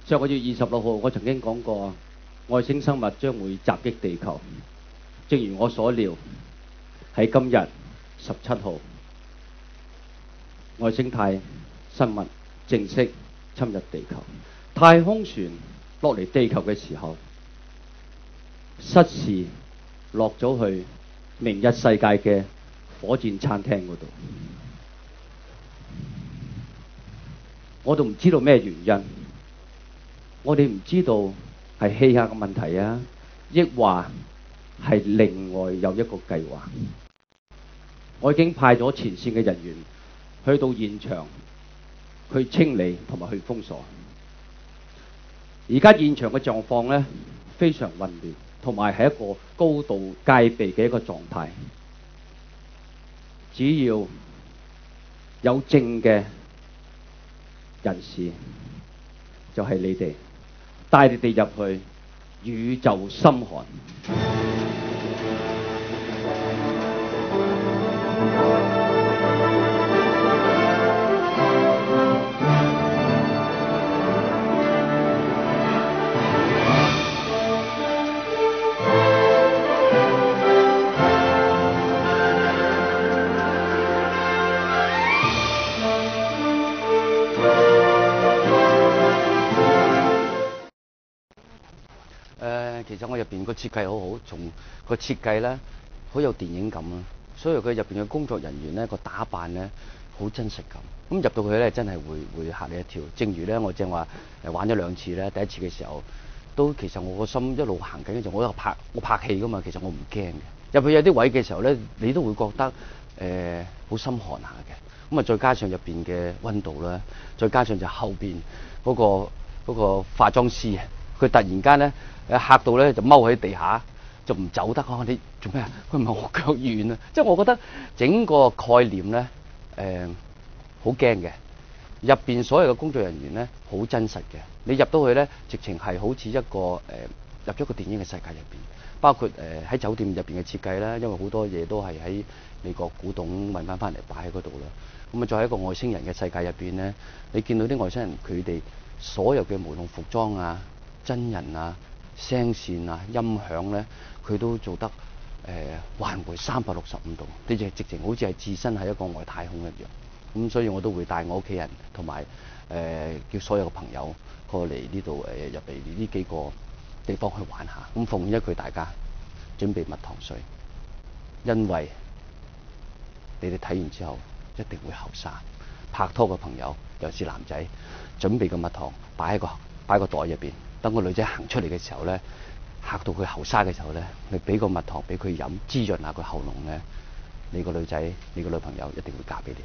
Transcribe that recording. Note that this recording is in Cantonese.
上個月26號，我曾經講過，外星生物將會襲擊地球。正如我所料，喺今日17號，外星態生物正式侵入地球。太空船落嚟地球嘅時候，失事落咗去明日世界嘅火箭餐廳嗰度。我都唔知道咩原因，我哋唔知道係氣壓嘅問題啊，抑或係另外有一個計劃。我已經派咗前線嘅人員去到現場去清理同埋去封鎖。而家現場嘅狀況呢，非常混亂，同埋係一個高度戒備嘅一個狀態。只要有證嘅人士，就係你哋，帶你哋入去宇宙深寒。其實我入邊個設計好好，從個設計咧好有電影感啦。所以佢入邊嘅工作人員咧個打扮咧好真實感。咁入到去咧真係會嚇你一跳。正如咧我正話玩咗2次咧，第一次嘅時候都其實我個心一路行緊嘅時候，我拍戲噶嘛，其實我唔驚嘅。入去有啲位嘅時候咧，你都會覺得好心寒下嘅。咁啊再加上入邊嘅溫度啦，再加上就後邊嗰個化妝師，佢突然間咧嚇到咧就踎喺地下，就唔走得。你做咩啊？佢唔係我腳軟啊！即係我覺得整個概念咧好驚嘅。入邊所有嘅工作人員咧好真實嘅。你入到去咧，直情係好似一個入咗個電影嘅世界入邊。包括喺酒店入邊嘅設計啦，因為好多嘢都係喺美國古董揾翻嚟擺喺嗰度啦。咁啊，再喺一個外星人嘅世界入邊咧，你見到啲外星人佢哋所有嘅無論服裝啊、真人啊、聲線啊、音響咧，佢都做得環迴365度，你就直情好似係置身喺一個外太空一樣。咁所以我都會帶我屋企人同埋叫所有嘅朋友過嚟呢度入嚟呢幾個地方去玩下。咁奉勸一句大家準備蜜糖水，因為你哋睇完之後一定會後生。拍拖嘅朋友尤其是男仔，準備個蜜糖擺個袋入邊，等個女仔行出嚟嘅時候咧，嚇到佢後生嘅時候咧，你俾個蜜糖俾佢飲，滋潤下佢喉嚨咧，你個女仔你個女朋友一定會嫁俾你。